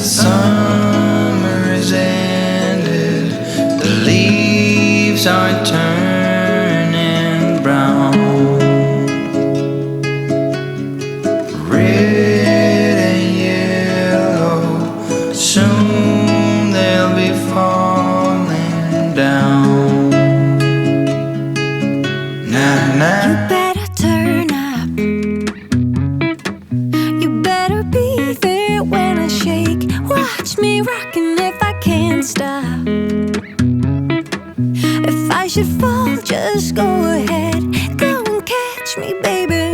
summer is ended, the leaves are turning brown. Red and yellow, soon they'll be falling down. Nah, nah. You better turn up. You better be there when I shake. Watch me rockin' if I can't stop. If I should fall, just go ahead. Go and catch me, baby.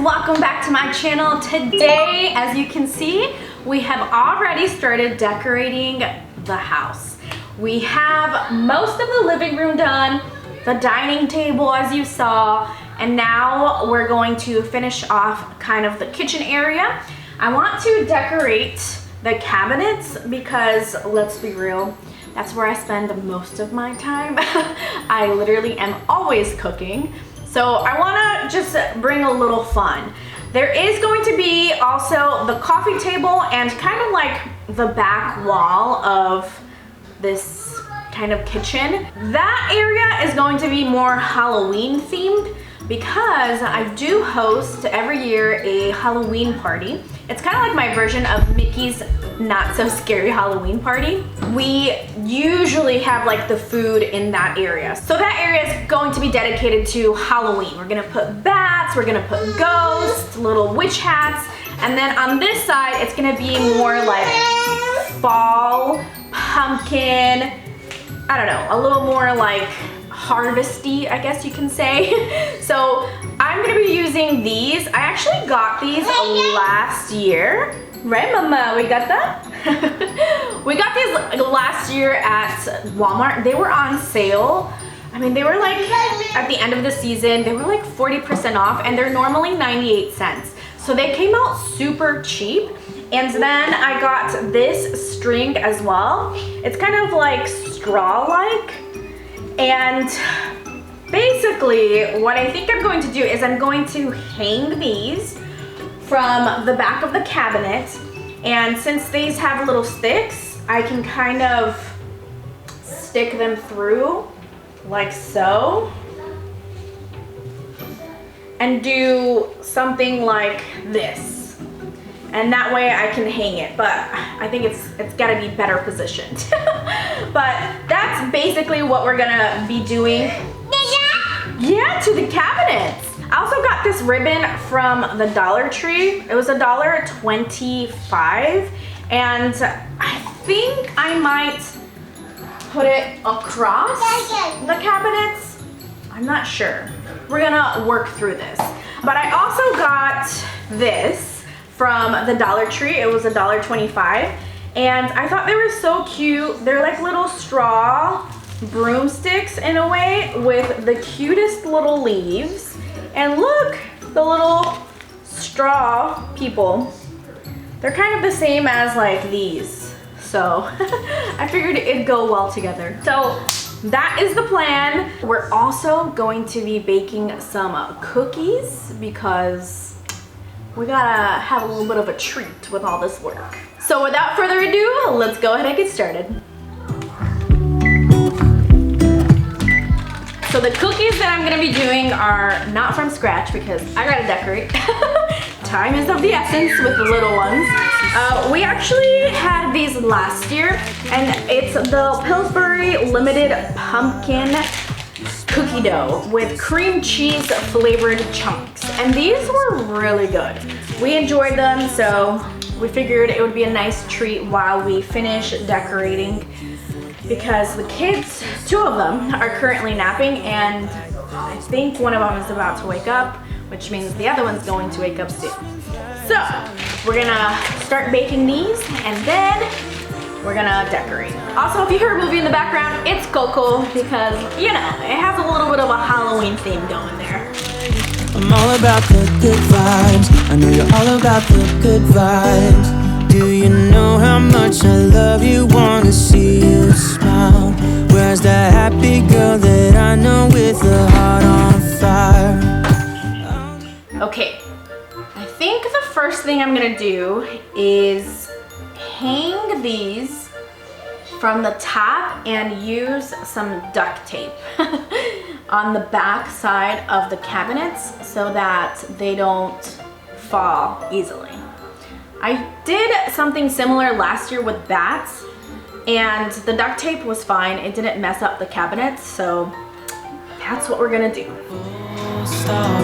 Welcome back to my channel. Today, as you can see, we have already started decorating the house. We have most of the living room done, the dining table as you saw, and now we're going to finish off kind of the kitchen area. I want to decorate the cabinets because, let's be real, that's where I spend most of my time. I literally am always cooking. So I wanna just bring a little fun. There is going to be also the coffee table and kind of like the back wall of this kind of kitchen. That area is going to be more Halloween themed because I do host every year a Halloween party. It's kind of like my version of Mickey's Not So Scary Halloween Party. We usually have like the food in that area. So that area is going to be dedicated to Halloween. We're gonna put bats, we're gonna put ghosts, little witch hats, and then on this side, it's gonna be more like fall, pumpkin, I don't know, a little more like harvesty, I guess you can say. So I'm gonna be using these. I actually got these last year. Right, Mama? We got that? We got these last year at Walmart. They were on sale. I mean, they were like, at the end of the season, they were like 40% off, and they're normally 98 cents. So they came out super cheap. And then I got this string as well. It's kind of like straw-like. And basically, what I think I'm going to do is I'm going to hang these from the back of the cabinet. And since these have little sticks, I can kind of stick them through like so. And do something like this. And that way I can hang it, but I think it's gotta be better positioned. But that's basically what we're gonna be doing. Yeah, to the cabinets. I also got this ribbon from the Dollar Tree. It was $1.25, and I think I might put it across the cabinets. I'm not sure. We're gonna work through this. But I also got this from the Dollar Tree. It was $1.25, and I thought they were so cute. They're like little straw broomsticks in a way with the cutest little leaves. And look, the little straw people. They're kind of the same as like these. So I figured it'd go well together. So that is the plan. We're also going to be baking some cookies because we gotta have a little bit of a treat with all this work. So without further ado, let's go ahead and get started. So the cookies that I'm gonna be doing are not from scratch because I gotta decorate. Time is of the essence with the little ones. We actually had these last year, and it's the Pillsbury Limited Pumpkin Cookie Dough with cream cheese flavored chunks. And these were really good. We enjoyed them, so we figured it would be a nice treat while we finish decorating, because the kids, two of them, are currently napping, and I think one of them is about to wake up, which means the other one's going to wake up soon. So we're gonna start baking these, and then we're gonna decorate. Also, if you hear a movie in the background, it's Coco, because, you know, it has a little bit of a Halloween theme going there. I'm all about the good vibes. I know you're all about the good vibes. Do you know how much I love you? Wanna see you smile. Where's that happy girl that I know with a heart on fire? Okay, I think the first thing I'm gonna do is hang these from the top and use some duct tape on the back side of the cabinets so that they don't fall easily. I did something similar last year with bats, and the duct tape was fine. It didn't mess up the cabinets, so that's what we're gonna do. Stop.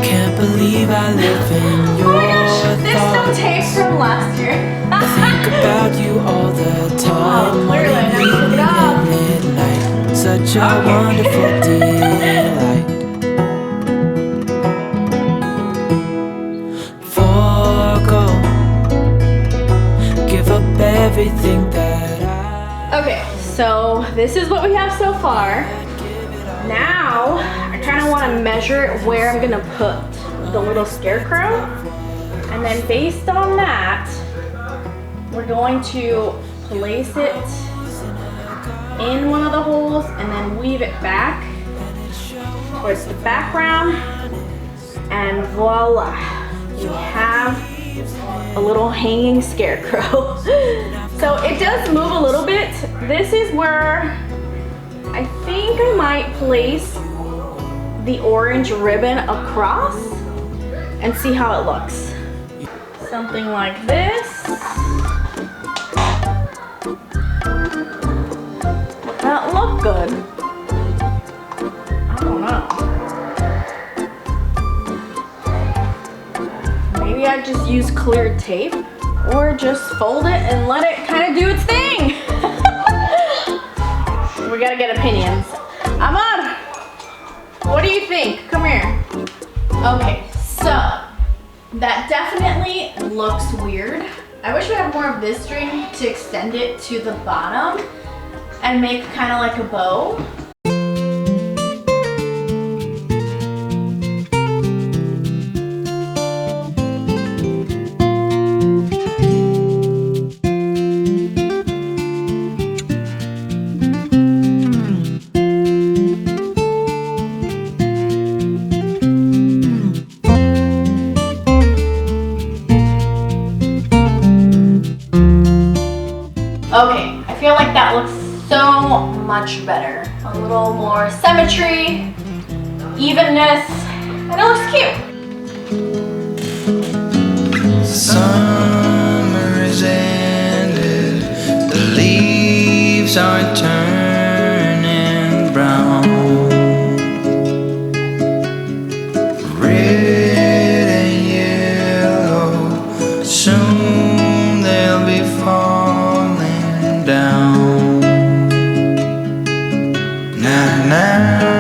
Can't believe I live in your There's some thoughts. tape from last year. I think about you all the time. Oh, clearly, I never took it off. At midnight, such a wonderful delight. Forgo, give up everything that Okay, so this is what we have so far. Now, I kind of want to measure where I'm gonna put the little scarecrow. And then based on that, we're going to place it in one of the holes and then weave it back towards the background. And voila, we have a little hanging scarecrow. So it does move a little bit. This is where I think I might place the orange ribbon across and see how it looks. Something like this. Would that look good? I don't know. Maybe I just use clear tape or just fold it and let it kind of do its thing. We gotta get opinions. Ahmad, what do you think? Come here. Okay, so that definitely looks weird. I wish we had more of this string to extend it to the bottom and make kind of like a bow. Okay, I feel like that looks so much better. A little more symmetry, evenness, and it looks cute. summer is ended, the leaves are turning brown. Red and yellow, soon they'll be falling down. Now.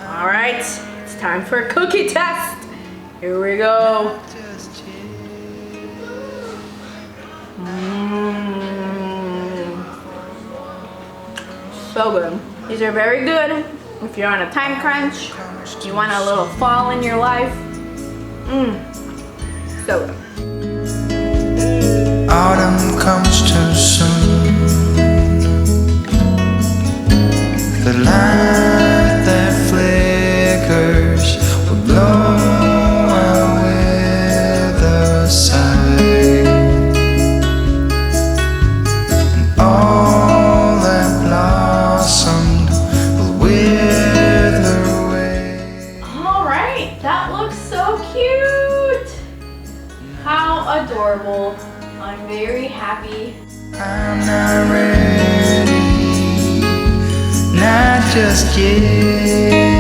All right, it's time for a cookie test. Here we go. So good. These are very good if you're on a time crunch, you want a little fall in your life. So good. Autumn comes too soon. The light that flickers will blow away the sight, and all that blossomed will wither away. All right, that looks so cute. How adorable. I'm very happy. I'm not ready, not just yet.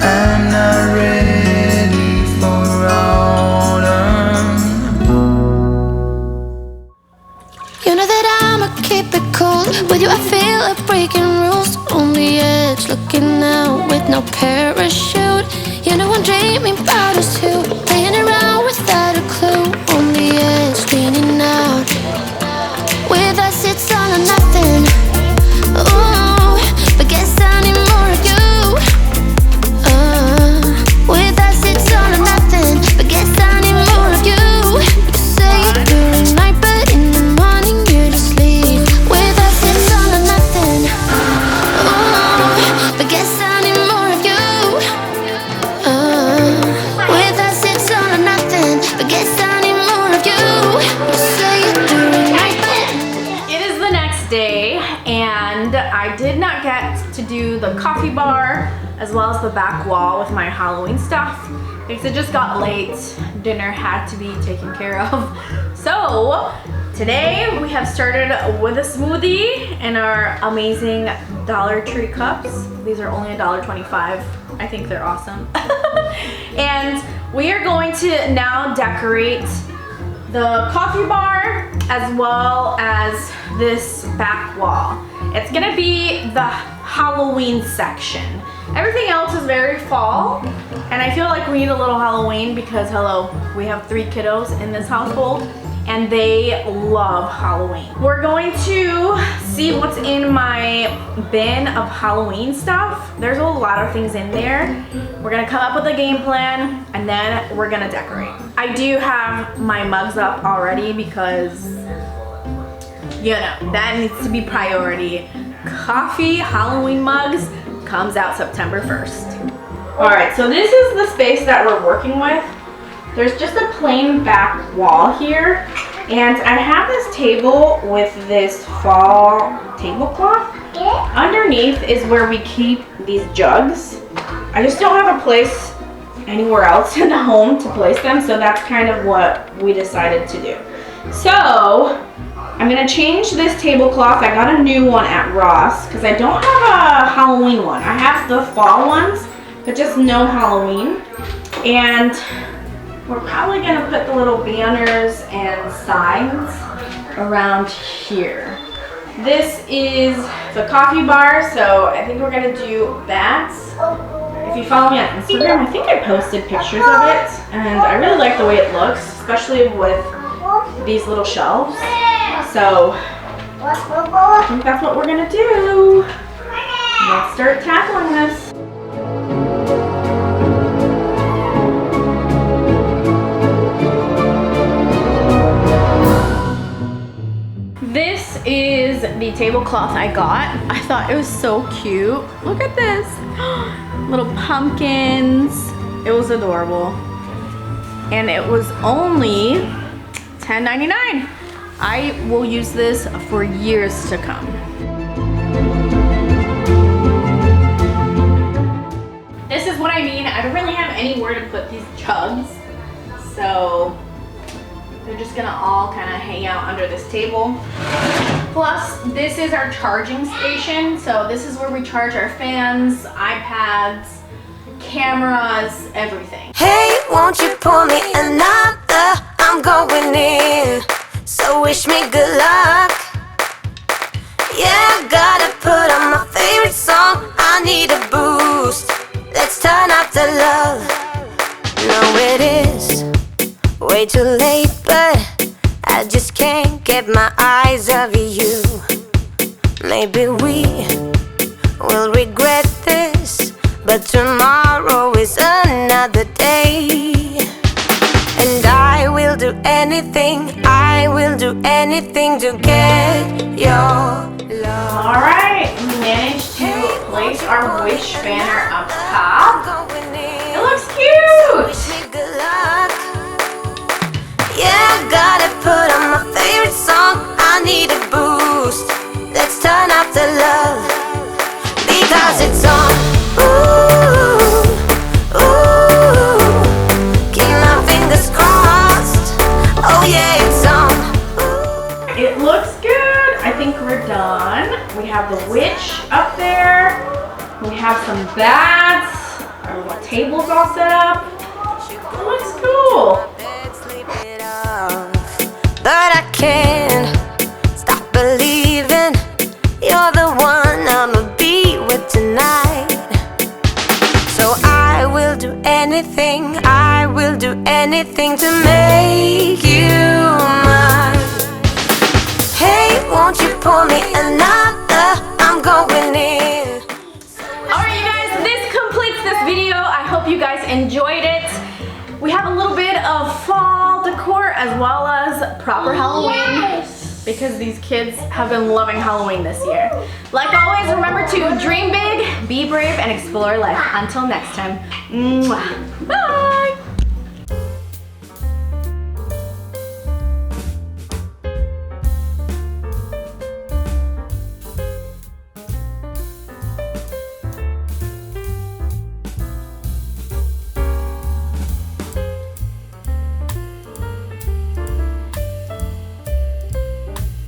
I'm not ready for autumn. You know that I'ma keep it cool. With you I feel like breaking rules. On the edge, looking out with no parachute. You know I'm dreaming about us too. Playing around without a clue. On the edge, leaning out. With us it's all or nothing. Ooh, but guess I need more of you. With us it's all or nothing. But guess I need more of you. You say it during night, but in the morning you're just sleep. With us it's all or nothing. Ooh, but guess I need more of you. coffee bar, as well as the back wall with my Halloween stuff. Because it just got late, dinner had to be taken care of. So today we have started with a smoothie and our amazing Dollar Tree cups. These are only $1.25. I think they're awesome. And we are going to now decorate the coffee bar as well as this back wall. It's gonna be the Halloween section. Everything else is very fall, and I feel like we need a little Halloween because, hello, we have 3 kiddos in this household and they love Halloween. We're going to see what's in my bin of Halloween stuff. There's a lot of things in there. We're gonna come up with a game plan and then we're gonna decorate. I do have my mugs up already because, you know, that needs to be priority. Coffee Halloween mugs comes out September 1st. All right, so this is the space that we're working with. There's just a plain back wall here, and I have this table with this fall tablecloth. Underneath is where we keep these jugs. I just don't have a place anywhere else in the home to place them, so that's kind of what we decided to do. So I'm gonna change this tablecloth. I got a new one at Ross because I don't have a Halloween one. I have the fall ones, but just no Halloween. And we're probably gonna put the little banners and signs around here. This is the coffee bar, so I think we're gonna do that. If you follow me on Instagram, I think I posted pictures of it, and I really like the way it looks, especially with these little shelves. So I think that's what we're gonna do. Let's start tackling this. This is the tablecloth I got. I thought it was so cute. Look at this. Little pumpkins. It was adorable. And it was only $10.99. I will use this for years to come. This is what I mean. I don't really have anywhere to put these jugs, so they're just gonna all kind of hang out under this table. Plus, this is our charging station, so this is where we charge our fans, iPads, cameras, everything. Hey, won't you pour me another? I'm going in, so wish me good luck. Yeah, gotta put on my favorite song. I need a boost. Let's turn up the love. No, it is way too late, but I just can't get my eyes off you. Maybe we will regret this, but tomorrow is another day. And I will do anything to get your love. All right, we managed to place our wish banner up top. It looks cute. Yeah, gotta put on my favorite song. I need a boost. Let's turn up the love because it's on. Ooh, ooh, keep my fingers crossed. Oh yeah, it's on. It looks good. I think we're done. We have the witch up there. We have some bats. Our little table's all set up. It looks cool. But I can't stop believing you're the one I'ma be with tonight. So I will do anything to make you mine. Hey, won't you pour me another? I'm going in. Alright you guys, this completes this video. I hope you guys enjoyed it. We have a little bit of fall decor as well as proper Halloween because these kids have been loving Halloween this year. Like always, remember to dream big, be brave, and explore life. Until next time, mwah. Bye!